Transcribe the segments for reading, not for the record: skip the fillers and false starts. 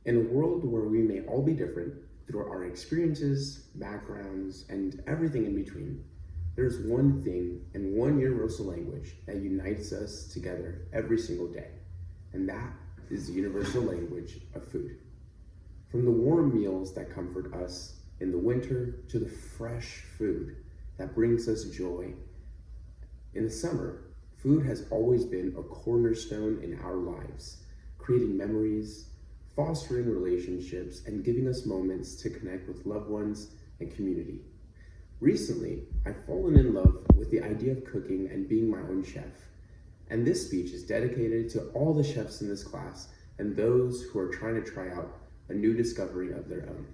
In a world where we may all be different through our experiences, backgrounds, and everything in between, there's one thing and one universal language that unites us together every single day, and that is the universal language of food. From the warm meals that comfort us in the winter to the fresh food that brings us joy in the summer, food has always been a cornerstone in our lives, creating memories, fostering relationships, and giving us moments to connect with loved ones and community. Recently, I've fallen in love with the idea of cooking and being my own chef, and this speech is dedicated to all the chefs in this class and those who are trying to try out a new discovery of their own.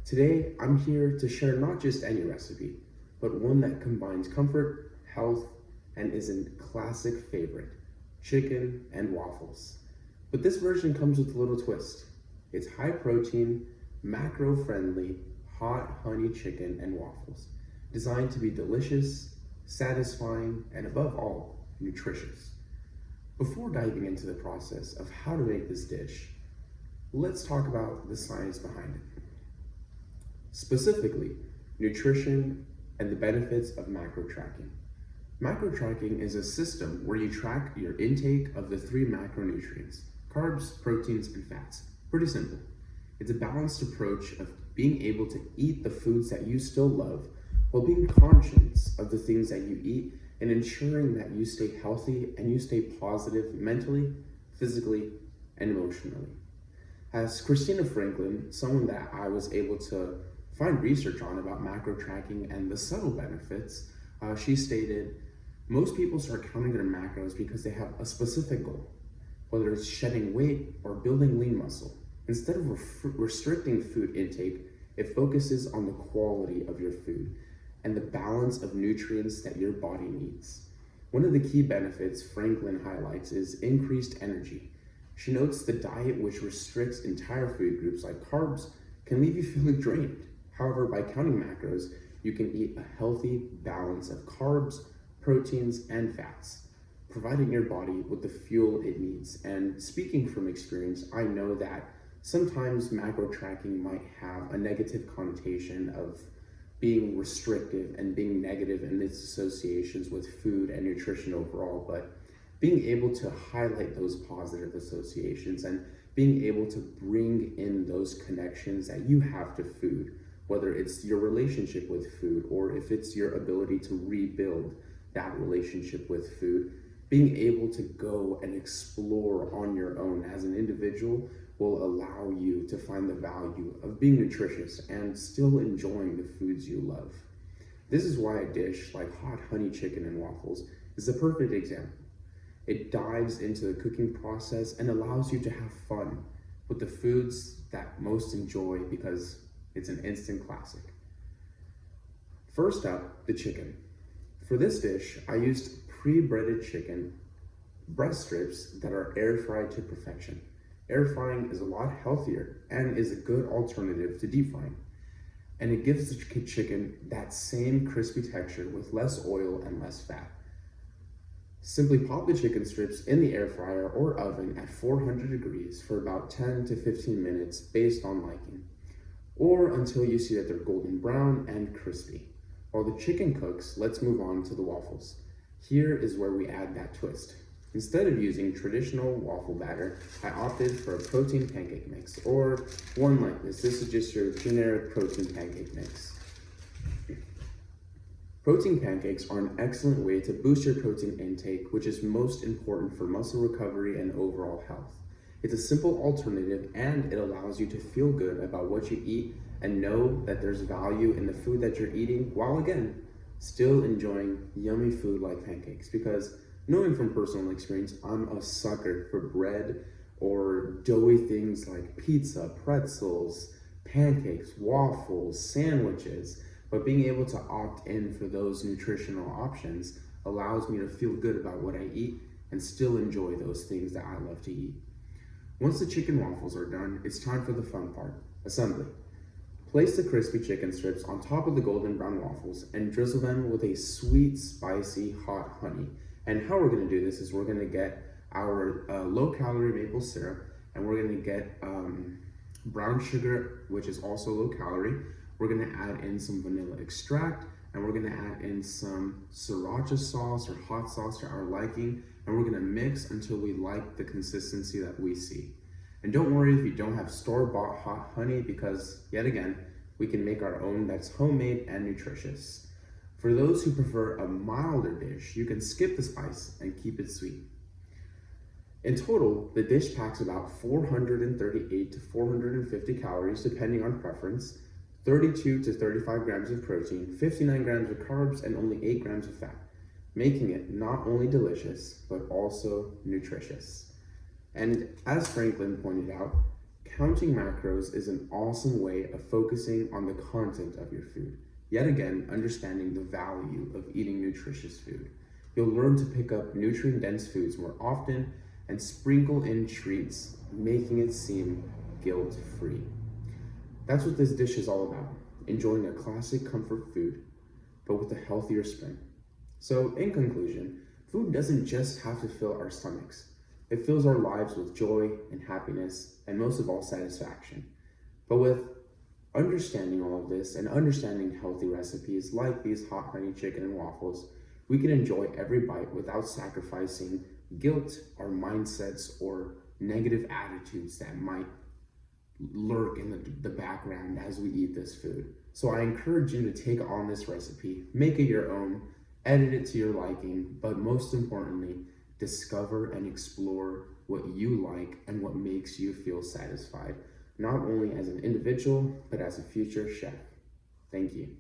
Today, I'm here to share not just any recipe, but one that combines comfort, health, and is a classic favorite, chicken and waffles. But this version comes with a little twist. It's high protein, macro friendly, hot honey chicken and waffles, designed to be delicious, satisfying, and above all, nutritious. Before diving into the process of how to make this dish, let's talk about the science behind it. Specifically, nutrition and the benefits of macro tracking. Macro tracking is a system where you track your intake of the three macronutrients: carbs, proteins, and fats. Pretty simple. It's a balanced approach of being able to eat the foods that you still love while being conscious of the things that you eat and ensuring that you stay healthy and you stay positive mentally, physically, and emotionally. As Christina Franklin, someone that I was able to find research on about macro tracking and the subtle benefits, she stated, most people start counting their macros because they have a specific goal, whether it's shedding weight or building lean muscle. Instead of restricting food intake, it focuses on the quality of your food and the balance of nutrients that your body needs. One of the key benefits Franklin highlights is increased energy. She notes the diet which restricts entire food groups like carbs can leave you feeling drained. However, by counting macros, you can eat a healthy balance of carbs, proteins, and fats, providing your body with the fuel it needs. And speaking from experience, I know that sometimes macro tracking might have a negative connotation of being restrictive and being negative in its associations with food and nutrition overall, but being able to highlight those positive associations and being able to bring in those connections that you have to food, whether it's your relationship with food or if it's your ability to rebuild that relationship with food, being able to go and explore on your own as an individual will allow you to find the value of being nutritious and still enjoying the foods you love. This is why a dish like hot honey chicken and waffles is a perfect example. It dives into the cooking process and allows you to have fun with the foods that most enjoy because it's an instant classic. First up, the chicken. For this dish, I used pre-breaded chicken breast strips that are air fried to perfection. Air frying is a lot healthier and is a good alternative to deep frying. And it gives the chicken that same crispy texture with less oil and less fat. Simply pop the chicken strips in the air fryer or oven at 400 degrees for about 10 to 15 minutes based on liking, or until you see that they're golden brown and crispy. While the chicken cooks, let's move on to the waffles. Here is where we add that twist. Instead of using traditional waffle batter, I opted for a protein pancake mix, or one like this. This is just your generic protein pancake mix. Protein pancakes are an excellent way to boost your protein intake, which is most important for muscle recovery and overall health. It's a simple alternative and it allows you to feel good about what you eat and know that there's value in the food that you're eating while again, still enjoying yummy food like pancakes. Because knowing from personal experience, I'm a sucker for bread or doughy things like pizza, pretzels, pancakes, waffles, sandwiches. But being able to opt in for those nutritional options allows me to feel good about what I eat and still enjoy those things that I love to eat. Once the chicken waffles are done, it's time for the fun part, assembly. Place the crispy chicken strips on top of the golden brown waffles and drizzle them with a sweet, spicy, hot honey. And how we're gonna do this is we're gonna get our low-calorie maple syrup and we're gonna get brown sugar, which is also low calorie. We're gonna add in some vanilla extract, and we're gonna add in some sriracha sauce or hot sauce to our liking, and we're gonna mix until we like the consistency that we see. And don't worry if you don't have store-bought hot honey, because yet again, we can make our own that's homemade and nutritious. For those who prefer a milder dish, you can skip the spice and keep it sweet. In total, the dish packs about 438 to 450 calories depending on preference, 32 to 35 grams of protein, 59 grams of carbs, and only 8 grams of fat, making it not only delicious, but also nutritious. And as Franklin pointed out, counting macros is an awesome way of focusing on the content of your food. Yet again, understanding the value of eating nutritious food. You'll learn to pick up nutrient-dense foods more often and sprinkle in treats, making it seem guilt-free. That's what this dish is all about, enjoying a classic comfort food, but with a healthier spin. So in conclusion, food doesn't just have to fill our stomachs. It fills our lives with joy and happiness, and most of all, satisfaction. But with understanding all of this and understanding healthy recipes like these hot honey chicken and waffles, we can enjoy every bite without sacrificing guilt or mindsets or negative attitudes that might lurk in the background as we eat this food. So I encourage you to take on this recipe, make it your own, edit it to your liking, but most importantly, discover and explore what you like and what makes you feel satisfied, not only as an individual, but as a future chef. Thank you.